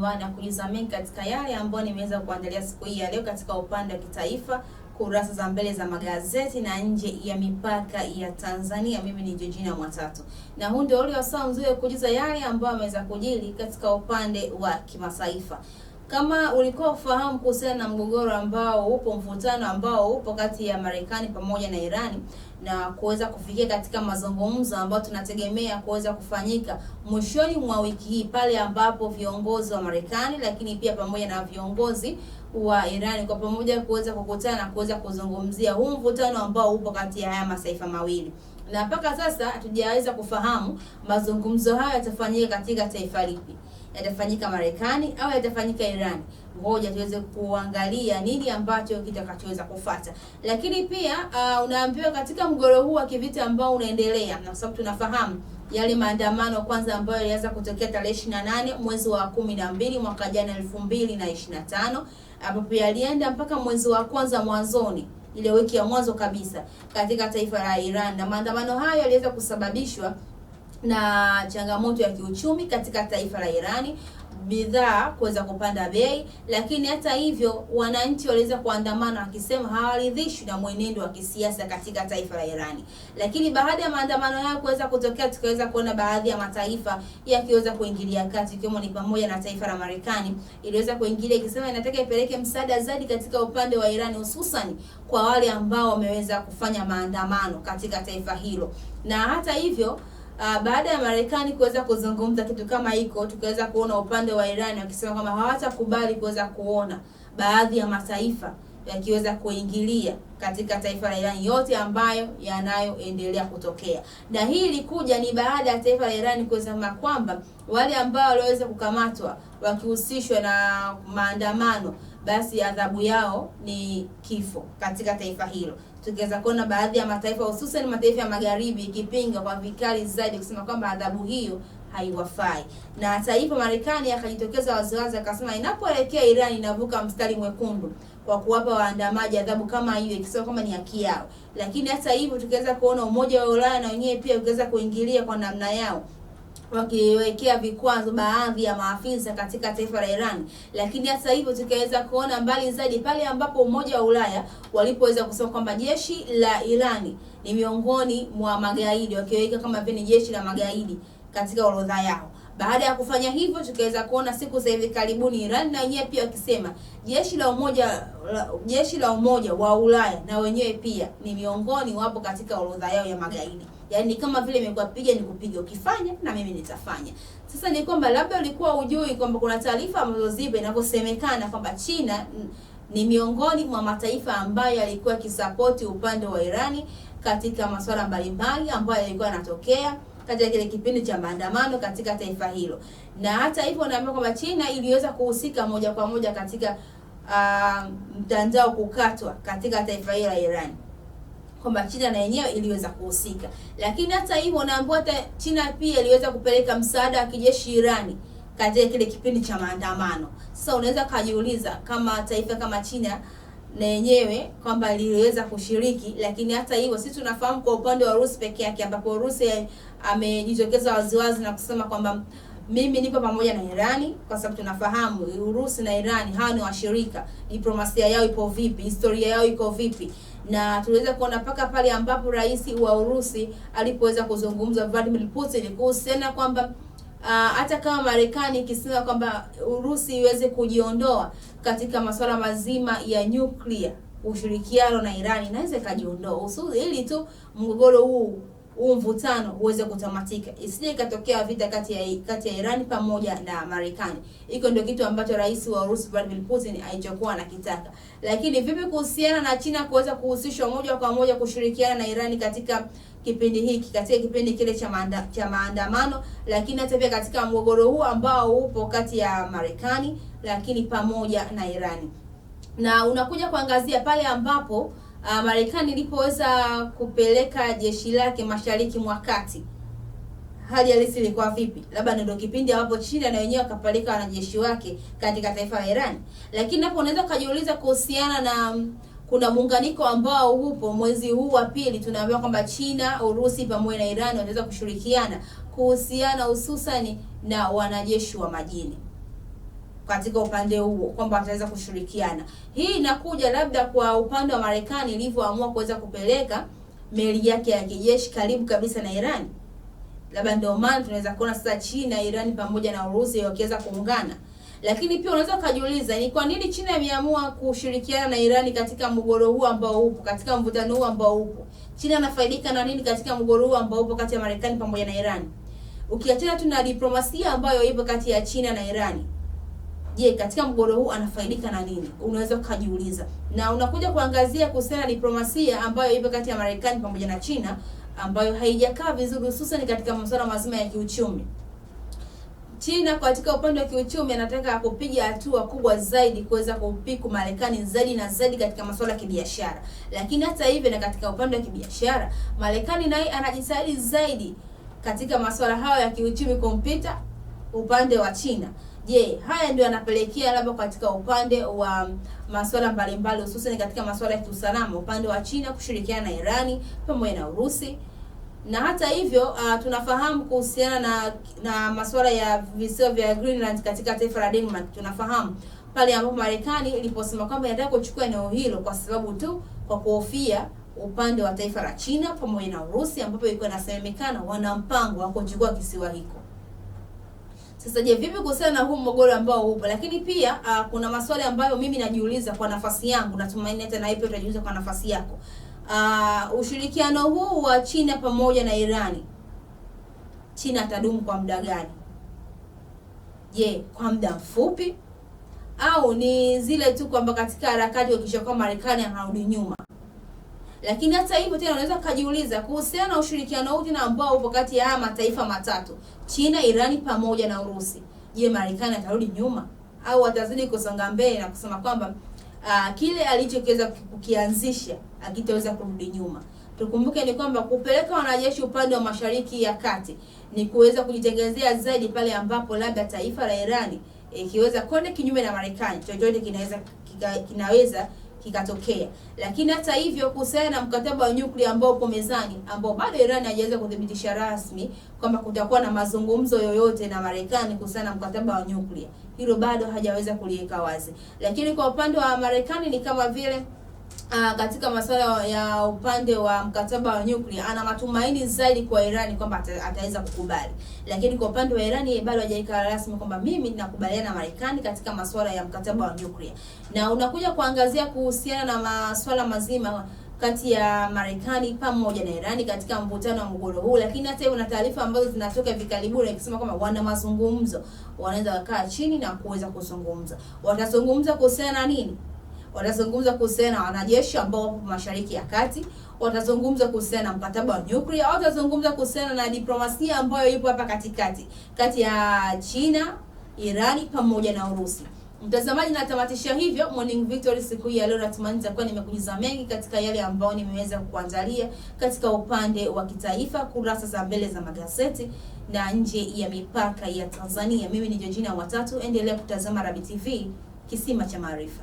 hapa na kujuza mengi katika yale ambayo nimeweza kuandalia siku hii ya leo katika upande wa kitaifa, kurasa za mbele za magazeti na nje ya mipaka ya Tanzania. Mimi ni Georgina Mwatatu. Na huu ndio ule wasaa mzuri wa kujuza yale ambayo yameweza kujiri katika upande wa kimataifa. Kama ulikuwa ufahamu kuhusiana na mgogoro ambao upo, mvutano ambao upo kati ya Marekani pamoja na Irani, na kuweza kufikia katika mazungumzo ambayo tunategemea kuweza kufanyika mwishoni mwa wiki hii, pale ambapo viongozi wa Marekani lakini pia pamoja na viongozi wa Irani kwa pamoja kuweza kukutana na kuweza kuzungumzia huu mvutano ambao upo kati ya haya mataifa mawili. Na mpaka sasa hatujaweza kufahamu mazungumzo haya yatafanyika katika taifa lipi. Yatafanyika Marekani au yatafanyika Irani? Ngoja tuweze kuangalia nini ambacho kitakachoweza kufuata. Lakini pia unaambiwa katika mgogoro huu wa kivita ambao unaendelea, na sababu tunafahamu yale maandamano kwanza ambayo yalianza kutokea tarehe 28 mwezi wa 12 mwaka jana 2025, ambapo yalienda mpaka mwezi wa kwanza mwanzoni, ile wiki ya mwanzo kabisa katika taifa la Iran. Na maandamano hayo yaliweza kusababishwa na changamoto ya kiuchumi katika taifa la Irani, bidhaa kuweza kupanda bei. Lakini hata hivyo wananchi waliweza kuandamana wakisema hawaridhishwi na mwenendo wa kisiasa katika taifa la Irani. Lakini baada ya maandamano hayo kuweza kutokea, tukaweza kuona baadhi ya mataifa yakiweza kuingilia kati, ikiwemo ni pamoja na taifa la Marekani. Iliweza kuingilia ikisema inataka ipeleke msaada zaidi katika upande wa Irani, hususan kwa wale ambao wameweza kufanya maandamano katika taifa hilo. Na hata hivyo baada ya Marekani kuweza kuzungumza kitu kama hiko, tukaweza kuona upande wa Irani wakisema kwamba hawatakubali kuweza kuona baadhi ya mataifa yakiweza kuingilia katika taifa la Irani yote ambayo yanayoendelea kutokea. Na hii ilikuja ni baada ya taifa la Irani kusema kwamba wale ambao waliweza kukamatwa wakihusishwa na maandamano, basi adhabu yao ni kifo katika taifa hilo. Tukiweza kuona baadhi ya mataifa, hususan mataifa ya magharibi, ikipinga kwa vikali zaidi kusema kwamba adhabu hiyo haiwafai. Na taifa Marekani akajitokeza waziwazi akasema inapoelekea Irani inavuka mstari mwekundu kwa kuwapa waandamaji adhabu kama hiyo, ikisema kwamba ni haki yao. Lakini hata hivyo tukaweza kuona Umoja wa Ulaya na wenyewe pia ukaweza kuingilia kwa namna yao, wakiwekea vikwazo baadhi ya maafisa katika taifa la Iran. Lakini hata hivyo tukaweza kuona mbali zaidi pale ambapo Umoja wa Ulaya walipoweza kusema kwamba jeshi la Irani ni miongoni mwa magaidi, wakiweka kama vile jeshi la magaidi katika orodha yao. Baada ya kufanya hivyo, tukaweza kuona siku za hivi karibuni Iran na wenyewe pia wakisema jeshi la Umoja wa Ulaya na wenyewe pia ni miongoni wapo katika orodha yao ya magaidi. Yaani kama vile imekuwa piga ni kupiga, ukifanya na mimi nitafanya. Sasa ni kwamba labda ulikuwa ujui kwamba kuna taarifa ambazo zipo inavyosemekana kwamba China ni miongoni mwa mataifa ambayo yalikuwa kisapoti upande wa Irani katika masuala mbalimbali ambayo yalikuwa yanatokea katika kile kipindi cha maandamano katika taifa hilo. Na hata hivyo naambiwa kwamba China iliweza kuhusika moja kwa moja katika mtandao kukatwa katika taifa hilo la Iran, kwamba China na yenyewe iliweza kuhusika. Lakini hata hivyo naambiwa hata China pia iliweza kupeleka msaada wa kijeshi Irani katika kile kipindi cha maandamano. Sasa unaweza kujiuliza kama taifa kama China na yenyewe kwamba liliweza kushiriki. Lakini hata hivyo sisi tunafahamu kwa upande wa Urusi peke yake, ambapo Urusi amejitokeza waziwazi na kusema kwamba mimi nipo pamoja na Irani, kwa sababu tunafahamu Urusi na Irani hawa ni washirika. Diplomasia yao ipo vipi, historia yao iko vipi. Na tuliweza kuona paka pale ambapo rais wa Urusi alipoweza kuzungumza Vladimir Putin kuhusiana kwamba hata kama Marekani ikisema kwamba Urusi iweze kujiondoa katika masuala mazima ya nuclear, ushirikiano na Irani inaweza kujiondoa ili tu mgogoro huu mvutano uweze kutamatika, isije ikatokea vita kati ya Irani pamoja na Marekani. Hiko ndio kitu ambacho rais wa Urusi Vladimir Putin alichokuwa anakitaka. Lakini vipi kuhusiana na China kuweza kuhusishwa moja kwa moja kushirikiana na Irani katika kipindi hiki, katika kipindi kile cha maandamano, lakini hata pia katika mgogoro huu ambao upo kati ya Marekani lakini pamoja na Irani? Na unakuja kuangazia pale ambapo Marekani ilipoweza kupeleka jeshi lake mashariki mwa kati, hali halisi ilikuwa vipi? Labda ndio kipindi ambapo China na wenyewe akapeleka wanajeshi wake katika taifa la Iran. Lakini hapo unaweza kujiuliza kuhusiana na kuna muunganiko ambao upo mwezi huu wa pili, tunaambiwa kwamba China, Urusi pamoja na Iran wataweza kushirikiana kuhusiana hususani na wanajeshi wa majini. katika upande huo kwamba wataweza kushirikiana. Hii inakuja labda kwa upande wa Marekani ilivyoamua kuweza kupeleka meli yake ya kijeshi karibu kabisa na Iran. Labda ndio maana tunaweza kuona sasa China, Iran pamoja na Urusi wakiweza kuungana. Lakini pia unaweza kujiuliza ni kwa nini China imeamua kushirikiana na Iran katika mgogoro huu ambao upo, katika mvutano huu ambao upo. China anafaidika na nini katika mgogoro huu ambao upo kati ya Marekani pamoja na Iran? Ukiachana tu na diplomasia ambayo ipo kati ya China na Iran, je, katika mgogoro huu anafaidika na nini? Unaweza kujiuliza. Na unakuja kuangazia kuhusiana na diplomasia ambayo ipo kati ya Marekani pamoja na China ambayo haijakaa vizuri, hususan katika masuala mazima ya kiuchumi. China katika upande wa kiuchumi anataka kupiga hatua kubwa zaidi kuweza kupiku Marekani zaidi na zaidi katika masuala ya kibiashara. Lakini hata hivyo, na katika upande wa kibiashara, Marekani naye anajitahidi zaidi katika masuala hayo ya kiuchumi kompyuta upande wa China. Je, haya ndio yanapelekea labda katika upande wa masuala mbalimbali, hususan katika masuala ya kiusalama, upande wa China kushirikiana na Irani pamoja na Urusi. Na hata hivyo tunafahamu kuhusiana na masuala ya visiwa vya Greenland katika taifa la Denmark. Tunafahamu pale ambapo Marekani iliposema kwamba inataka kuchukua eneo hilo kwa sababu tu kwa kuhofia upande wa taifa la China pamoja na Urusi, ambapo ilikuwa inasemekana wana mpango wa kuchukua kisiwa hiko. Sasa je, vipi kuhusiana na huu mgogoro ambao upo? Lakini pia kuna maswali ambayo mimi najiuliza kwa nafasi yangu, natumaini hata na wewe utajiuliza kwa nafasi yako. Ushirikiano huu wa China pamoja na Irani, China atadumu kwa muda gani? Je, kwa muda mfupi au ni zile tu kwamba katika harakati wakisha kwa Marekani anarudi nyuma? Lakini hata hivyo tena unaweza kujiuliza kuhusiana na ushirikiano huu tena ambao upo kati ya mataifa matatu, China, Irani pamoja na Urusi. Je, Marekani atarudi nyuma au atazidi kusonga mbele na kusema kwamba kile alichokiweza kukianzisha akitaweza kurudi nyuma? Tukumbuke ni kwamba kupeleka wanajeshi upande wa Mashariki ya Kati ni kuweza kujitengenezea zaidi pale ambapo labda taifa la Irani ikiweza kwenda kinyume na Marekani, chochote kinaweza kikatokea. Lakini hata hivyo kuhusiana na mkataba wa nyuklia ambao upo mezani, ambao bado Iran hajaweza kudhibitisha rasmi kwamba kutakuwa na mazungumzo yoyote na Marekani kuhusiana na mkataba wa nyuklia, hilo bado hajaweza kuliweka wazi. Lakini kwa upande wa Marekani ni kama vile katika masuala ya upande wa mkataba wa nyuklia ana matumaini zaidi kwa Iran kwamba ataweza kukubali. Lakini kwa upande wa Iran yeye bado hajaweka rasmi kwamba mimi ninakubaliana na Marekani katika masuala ya mkataba wa nyuklia. Na unakuja kuangazia kuhusiana na masuala mazima kati ya Marekani pamoja na Iran katika mvutano wa mgogoro huu. Lakini hata hivyo na taarifa ambazo zinatoka hivi karibuni ikisema kwamba wana mazungumzo, wanaweza kukaa chini na kuweza kuzungumza. Watazungumza kuhusiana na nini? Watazungumza kuhusiana na wanajeshi ambao wapo Mashariki ya Kati, watazungumza kuhusiana na mkataba wa nyuklia, au watazungumza kuhusiana na diplomasia ambayo ipo hapa katikati kati ya China, Irani pamoja na Urusi. Mtazamaji, natamatisha hivyo Morning Victory siku hii ya leo. Natumaini nitakuwa nimekujuza mengi katika yale ambayo nimeweza kukuandalia katika upande wa kitaifa, kurasa za mbele za magazeti na nje ya mipaka ya Tanzania. Mimi ni Georgina Watatu, endelea kutazama Rabi TV, kisima cha maarifa.